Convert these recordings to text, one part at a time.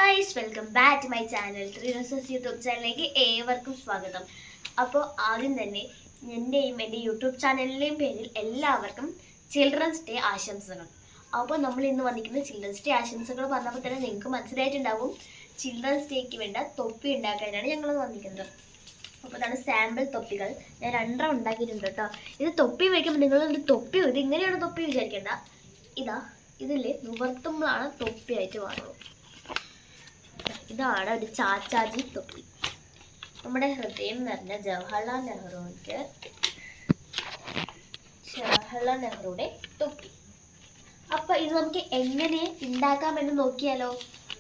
Guys, welcome back to my channel. Three roses YouTube ചാനലിലേക്ക് ഏവർക്കും സ്വാഗതം. അപ്പോൾ ആദ്യം തന്നെ എൻ്റെയും എൻ്റെ യൂട്യൂബ് ചാനലിൻ്റെയും പേരിൽ എല്ലാവർക്കും ചിൽഡ്രൻസ് ഡേ ആശംസകൾ. അപ്പോൾ നമ്മൾ ഇന്ന് വന്നിരിക്കുന്നത് ചിൽഡ്രൻസ് ഡേ ആശംസകൾ പറഞ്ഞപ്പോൾ തന്നെ നിങ്ങൾക്ക് മനസ്സിലായിട്ടുണ്ടാവും ചിൽഡ്രൻസ് ഡേക്ക് വേണ്ട തൊപ്പി ഉണ്ടാക്കാനാണ് ഞങ്ങൾ വന്നിരിക്കുന്നത്. അപ്പോൾ അതാണ് സാമ്പിൾ തൊപ്പികൾ. ഞാൻ രണ്ടെണ്ണം ഉണ്ടാക്കിയിട്ടുണ്ട് കേട്ടോ. ഇത് തൊപ്പി വയ്ക്കുമ്പോൾ നിങ്ങളൊരു തൊപ്പി ഇത് ഇങ്ങനെയാണ് തൊപ്പി വിചാരിക്കേണ്ട. ഇതിൽ നിവർത്തുമ്പോഴാണ് തൊപ്പിയായിട്ട് മാറുള്ളൂ. ഇതാണ് ഒരു ചാച്ചാജി തൊപ്പി. നമ്മുടെ ഹൃദയം നിറഞ്ഞ ജവഹർലാൽ നെഹ്റുയുടെ തൊപ്പി. അപ്പൊ ഇത് നമുക്ക് എങ്ങനെ ഉണ്ടാക്കാമെന്ന് നോക്കിയാലോ.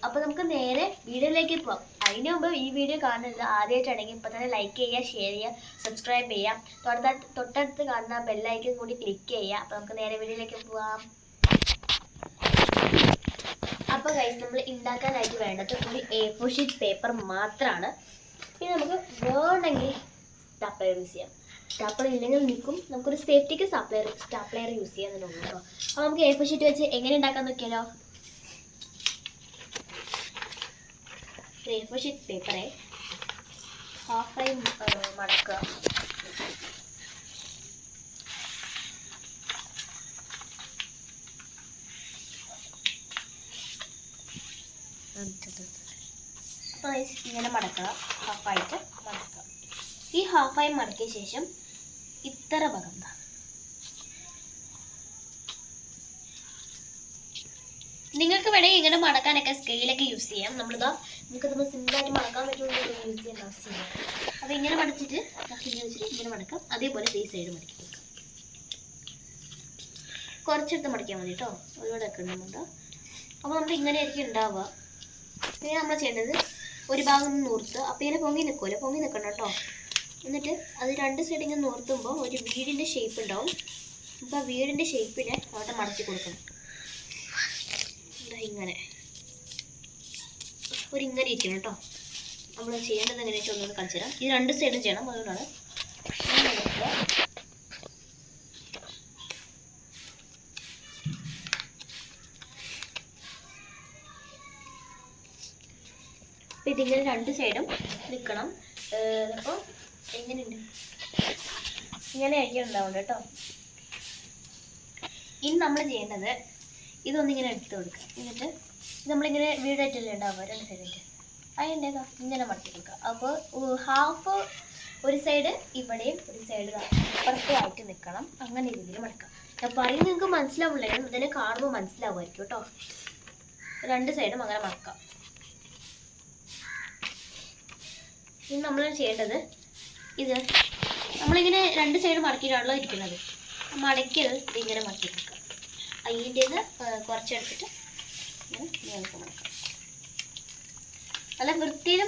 അപ്പൊ നമുക്ക് നേരെ വീഡിയോയിലേക്ക് പോവാം. അതിന് മുമ്പ് ഈ വീഡിയോ കാണുന്നത് ആദ്യമായിട്ടാണെങ്കിൽ ഇപ്പൊ തന്നെ ലൈക്ക് ചെയ്യുക, ഷെയർ ചെയ്യുക, സബ്സ്ക്രൈബ് ചെയ്യുക, തൊട്ടടുത്ത് കാണുന്ന ബെല്ലൈക്കൻ കൂടി ക്ലിക്ക് ചെയ്യുക. അപ്പൊ നമുക്ക് നേരെ വീഡിയോയിലേക്ക് പോവാം. അപ്പോൾ ഗൈസ്, നമ്മൾ ഉണ്ടാക്കാനായിട്ട് വേണ്ടത് ഒരു A4 ഷീറ്റ് പേപ്പർ മാത്രമാണ്. പിന്നെ നമുക്ക് വേണമെങ്കിൽ സ്റ്റാപ്ലർ യൂസ് ചെയ്യാം. സ്റ്റാപ്ലർ ഇല്ലെങ്കിൽ നിൽക്കും. നമുക്കൊരു സേഫ്റ്റിക്ക് സ്റ്റാപ്ലർ യൂസ് ചെയ്യാന്നുള്ളൂ കേട്ടോ. അപ്പോൾ നമുക്ക് A4 ഷീറ്റ് വെച്ച് എങ്ങനെ ഉണ്ടാക്കാൻ നോക്കിയാലോ. A4 ഷീറ്റ് പേപ്പറെ ഹാഫായി മടക്കുക. അപ്പോൾ ഇങ്ങനെ മടക്കുക, ഹാഫായിട്ട് മടക്കുക. ഈ ഹാഫായി മടക്കിയ ശേഷം ഇത്ര ഭാഗം നിങ്ങൾക്ക് വേണമെങ്കിൽ ഇങ്ങനെ മടക്കാനൊക്കെ സ്കെയിലൊക്കെ യൂസ് ചെയ്യാം. നമുക്കത് സിമ്പിളായിട്ട് മടക്കാൻ പറ്റുന്ന യൂസ് ചെയ്യേണ്ട ആവശ്യമില്ല. അപ്പോൾ ഇങ്ങനെ മടച്ചിട്ട് ഇങ്ങനെ മടക്കാം. അതേപോലെ ഈ സൈഡ് മടക്കി കൊടുക്കാം. കുറച്ചെടുത്ത് മടക്കിയാൽ മതി കേട്ടോ, ഒരുപാടൊക്കെ ഉണ്ടെന്നുണ്ടോ. അപ്പോൾ നമുക്ക് ഇങ്ങനെ ആയിരിക്കും ഉണ്ടാവുക. പിന്നെ നമ്മൾ ചെയ്യേണ്ടത് ഒരു ഭാഗം നൂർത്ത്. അപ്പോൾ ഇങ്ങനെ പൊങ്ങി നിൽക്കുമല്ലോ, പൊങ്ങി നിൽക്കണം കേട്ടോ. എന്നിട്ട് അത് രണ്ട് സൈഡ് ഇങ്ങനെ നൂർത്തുമ്പോൾ ഒരു വീടിൻ്റെ ഷേപ്പ് ഉണ്ടാവും. അപ്പോൾ ആ വീടിൻ്റെ ഷേപ്പിനെ അവിടെ മടക്കി കൊടുക്കണം. ഇങ്ങനെ ഇങ്ങനെ ഇരിക്കണം കേട്ടോ. നമ്മൾ ചെയ്യേണ്ടത് എങ്ങനെ വെച്ചാൽ ഒന്നുകൂടി കാണിച്ചു തരാം. ഇത് രണ്ട് സൈഡും ചെയ്യണം. അതുകൊണ്ടാണ് അപ്പോൾ ഇതിങ്ങനെ രണ്ട് സൈഡും നിൽക്കണം. അപ്പോൾ എങ്ങനെയുണ്ട്, ഇങ്ങനെ ആയിരിക്കും ഉണ്ടാവുന്നത് കേട്ടോ. ഇനി നമ്മൾ ചെയ്യേണ്ടത് ഇതൊന്നിങ്ങനെ എടുത്ത് കൊടുക്കുക. എന്നിട്ട് നമ്മളിങ്ങനെ വീടായിട്ടല്ലേ ഉണ്ടാവുക രണ്ട് സൈഡായിട്ട്. അതിൻ്റെ ഇങ്ങനെ മടക്കി കൊടുക്കുക. അപ്പോൾ ഹാഫ് ഒരു സൈഡ് ഇവിടെയും ഒരു സൈഡ് അപ്പുറത്തുമായിട്ട് നിൽക്കണം. അങ്ങനെ രീതിയിൽ മടക്കാം. ഞാൻ പറയുന്നത് നിങ്ങൾക്ക് മനസ്സിലാവില്ല, ഇതിനെ കാണുമ്പോൾ മനസ്സിലാവുമായിരിക്കും കേട്ടോ. രണ്ട് സൈഡും അങ്ങനെ മടക്കാം. ഇനി നമ്മൾ ചെയ്യേണ്ടത് ഇത് നമ്മളിങ്ങനെ രണ്ട് സൈഡ് മടക്കിയിട്ടാണല്ലോ ഇരിക്കുന്നത്. മടക്കിയത് ഇതിങ്ങനെ മടക്കി കൊടുക്കുക. അതിൻ്റേത് കുറച്ചെടുത്തിട്ട് ഇങ്ങനെ മടക്കാം. നല്ല വൃത്തിയിൽ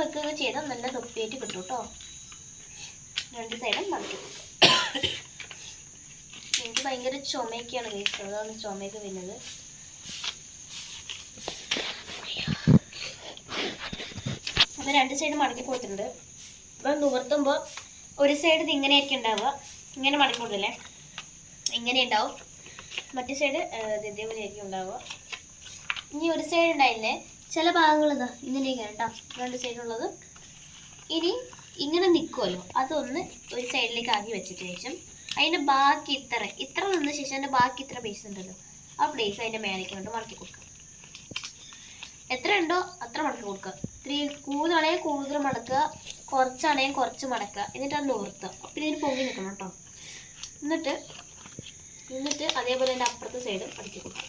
വെക്കുക ചെയ്താൽ നല്ല തൊപ്പിയായിട്ട് കിട്ടും കേട്ടോ. രണ്ട് സൈഡും മടക്കി കൊടുക്കുക. എനിക്ക് ഭയങ്കര ചുമയൊക്കെയാണ് കഴിച്ചത്, അതാണ് ചുമയൊക്കെ വരുന്നത്. അപ്പോൾ രണ്ട് സൈഡ് മടക്കി കൊടുത്തിട്ടുണ്ട്. അപ്പോൾ നിവർത്തുമ്പോൾ ഒരു സൈഡ് ഇത് ഇങ്ങനെ ആയിരിക്കും ഉണ്ടാവുക. ഇങ്ങനെ മടക്കി കൊടുത്തില്ലേ, ഇങ്ങനെ ഉണ്ടാവും. മറ്റേ സൈഡ് ഇതേപോലെ ആയിരിക്കും ഉണ്ടാവുക. ഇനി ഒരു സൈഡ് ഉണ്ടായില്ലേ, ചില ഭാഗങ്ങൾ ഇങ്ങനെയൊക്കെയാണ് കേട്ടോ രണ്ട് സൈഡുള്ളത്. ഇനി ഇങ്ങനെ നിൽക്കുമല്ലോ, അതൊന്ന് ഒരു സൈഡിലേക്ക് ആക്കി വെച്ചിട്ട് ശേഷം അതിൻ്റെ ബാക്കി ഇത്ര നിന്ന ശേഷം അതിൻ്റെ ബാക്കി ഇത്ര പ്ലേസ് ഉണ്ടല്ലോ, ആ പ്ലേസ് അതിൻ്റെ മേലേക്ക് കൊണ്ട് മടക്കി കൊടുക്കുക. എത്ര ഉണ്ടോ അത്ര മടക്കി കൊടുക്കുക. ഇത്തിരി കൂടുതലാണെങ്കിൽ കൂടുതൽ മടക്കുക, കുറച്ചാണെങ്കിൽ കുറച്ച് മടക്കുക. എന്നിട്ട് അത് നിവർത്തുക. അപ്പം ഇതിന് പൊങ്ങി നിൽക്കണം കേട്ടോ. എന്നിട്ട് അതേപോലെ തന്നെ അപ്പുറത്തെ സൈഡ് മടക്കി കൊടുക്കുക.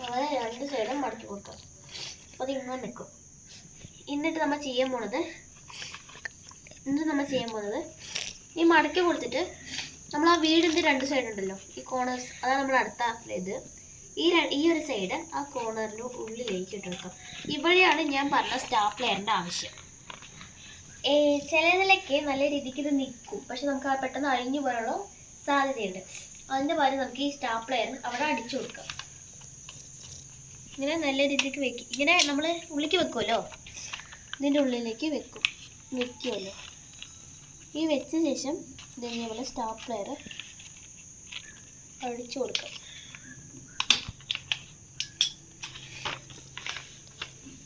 അങ്ങനെ രണ്ട് സൈഡും മടക്കി കൊടുക്കുക. അപ്പോൾ അത് ഇങ്ങനെ നിൽക്കും. എന്നിട്ട് നമ്മൾ ചെയ്യാൻ പോകുന്നത് ഈ മടക്കി കൊടുത്തിട്ട് നമ്മൾ ആ വീടിൻ്റെ രണ്ട് സൈഡ് ഉണ്ടല്ലോ, ഈ കോർണേഴ്സ്, അതാണ് നമ്മൾ അടുത്ത ഇത്. ഈ ഒരു സൈഡ് ആ കോർണറിൻ്റെ ഉള്ളിലേക്ക് ഇട്ടെടുക്കാം. ഇവിടെയാണ് ഞാൻ പറഞ്ഞ സ്റ്റാപ്ലറിൻ്റെ ആവശ്യം. ചിലതിലൊക്കെ നല്ല രീതിക്ക് ഇത് നിൽക്കും, പക്ഷെ നമുക്ക് പെട്ടെന്ന് അഴിഞ്ഞു പോകാനുള്ള സാധ്യതയുണ്ട്. അതിൻ്റെ പകരം നമുക്ക് ഈ സ്റ്റാപ്ലർ അവിടെ അടിച്ചു കൊടുക്കാം. ഇങ്ങനെ നല്ല രീതിക്ക് വെക്കും. ഇങ്ങനെ നമ്മൾ ഉള്ളിലേക്ക് വെക്കുമല്ലോ, ഇതിൻ്റെ ഉള്ളിലേക്ക് വെക്കുമല്ലോ. ഈ വെച്ച ശേഷം ഇതേപോലെ സ്റ്റാപ്ലർ അടിച്ചു കൊടുക്കാം.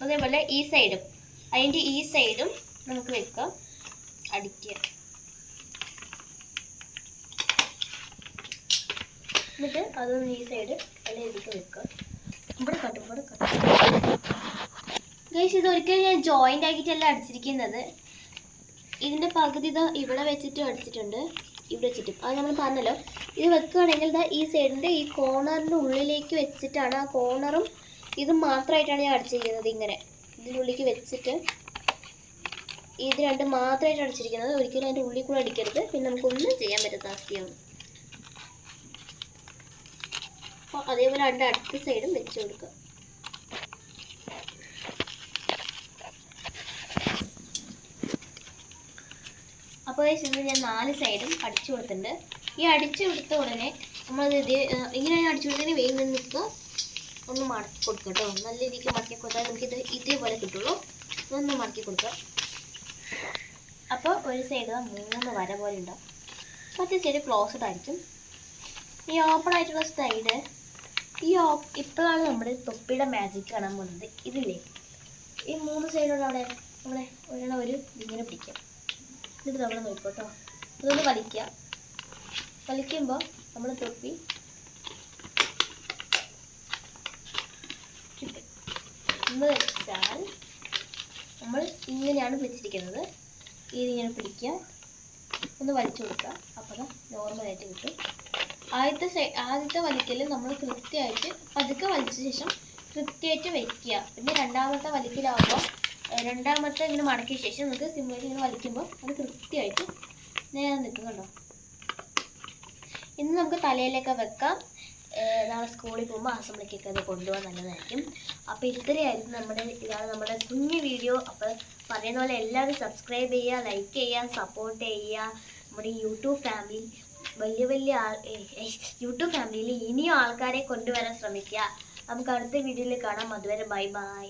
അതേപോലെ ഈ സൈഡും അതിൻ്റെ ഈ സൈഡും നമുക്ക് വെക്കാം, അടിക്കുക. എന്നിട്ട് അതൊന്ന് ഈ സൈഡ് അല്ലെങ്കിൽ ഇതിലേക്ക് വെക്കാം. ഇവിടെ കട്ടും ഗൈസ്, ഇതൊരിക്കലും ഞാൻ ജോയിൻ്റ് ആക്കിയിട്ടല്ല അടിച്ചിരിക്കുന്നത്. ഇതിൻ്റെ പകുതി ഇതാ ഇവിടെ വെച്ചിട്ട് അടിച്ചിട്ടുണ്ട്, ഇവിടെ വെച്ചിട്ടും. അത് നമ്മൾ പറഞ്ഞല്ലോ, ഇത് വെക്കുകയാണെങ്കിൽ ഇതാ ഈ സൈഡിൻ്റെ ഈ കോർണറിൻ്റെ ഉള്ളിലേക്ക് വെച്ചിട്ടാണ്, ആ കോർണറും ഇത് മാത്രമായിട്ടാണ് ഞാൻ അടിച്ചിരിക്കുന്നത്. ഇങ്ങനെ ഇതിനുള്ളിലേക്ക് വെച്ചിട്ട് ഇത് രണ്ടും മാത്രമായിട്ട് അടിച്ചിരിക്കുന്നത്. ഒരിക്കലും അതിൻ്റെ ഉള്ളിൽ കൂടെ അടിക്കരുത്, പിന്നെ നമുക്കൊന്നും ചെയ്യാൻ പറ്റാത്ത അവസ്ഥയാണ്. അപ്പോൾ അതേപോലെ അതിൻ്റെ അടുത്ത സൈഡും വെച്ച് കൊടുക്കുക. അപ്പോൾ ഇത് ഞാൻ 4 സൈഡും അടിച്ചു കൊടുത്തിട്ടുണ്ട്. ഈ അടിച്ചു കൊടുത്ത ഉടനെ നമ്മളത് ഇങ്ങനെ അടിച്ചു കൊടുത്തതിന് വേഗം നിൽക്കുക, ഒന്ന് മടക്കി കൊടുക്കുക കേട്ടോ. നല്ല രീതിക്ക് മടക്കി കൊടുത്താൽ നമുക്കിത് ഇതേപോലെ കിട്ടുള്ളൂ. ഒന്ന് മടക്കി കൊടുക്കുക. അപ്പോൾ ഒരു സൈഡ് 3 വര പോലെ ഉണ്ടാവും, മറ്റേ സൈഡ് ക്ലോസ്ഡ് ആയിരിക്കും. ഈ ഓപ്പൺ ആയിട്ടുള്ള സൈഡ് ഇപ്പോഴാണ് നമ്മുടെ തൊപ്പിയുടെ മാജിക് കാണാൻ പോകുന്നത്. ഇതില്ലേ ഈ 3 സൈഡോടെ അവിടെ നമ്മളെ ഒരു ഇങ്ങനെ പിടിക്കാം. എന്നിട്ട് നമ്മൾ നോക്കട്ടോ, ഇതൊന്ന് വലിക്കുക. വലിക്കുമ്പോൾ നമ്മൾ തൊപ്പി കിട്ടും. എന്ന് വെച്ചാൽ നമ്മൾ ഇങ്ങനെയാണ് പിടിച്ചിരിക്കുന്നത്. ഇതിങ്ങനെ പിടിക്കുക, ഒന്ന് വലിച്ചു കൊടുക്കുക. അപ്പോൾ നോർമലായിട്ട് കിട്ടും. ആദ്യത്തെ വലിക്കൽ നമ്മൾ കൃത്യമായിട്ട് പതുക്കെ വലിച്ച ശേഷം കൃത്യമായിട്ട് വയ്ക്കുക. പിന്നെ രണ്ടാമത്തെ വലിക്കലാകുമ്പോൾ രണ്ടാമത്തെ ഇങ്ങനെ മടക്കിയ ശേഷം നമുക്ക് സിമ്പിളായിട്ട് ഇങ്ങനെ വലിക്കുമ്പോൾ അത് കൃത്യമായിട്ട് നേരെ നിൽക്കും കേട്ടോ. ഇന്ന് നമുക്ക് തലയിലൊക്കെ വെക്കാം. നാളെ സ്കൂളിൽ പോകുമ്പോൾ അസംബ്ലിക്കൊക്കെ അത് കൊണ്ടുപോകാൻ നല്ലതായിരിക്കും. അപ്പോൾ ഇതാണ് നമ്മുടെ കുഞ്ഞു വീഡിയോ. അപ്പോൾ പറയുന്ന പോലെ എല്ലാവരും സബ്സ്ക്രൈബ് ചെയ്യുക, ലൈക്ക് ചെയ്യുക, സപ്പോർട്ട് ചെയ്യുക. നമ്മുടെ യൂട്യൂബ് ഫാമിലിയിൽ ഇനിയും ആൾക്കാരെ കൊണ്ടുവരാൻ ശ്രമിക്കുക. നമുക്ക് അടുത്ത വീഡിയോയിൽ കാണാം. അതുവരെ ബൈ ബൈ.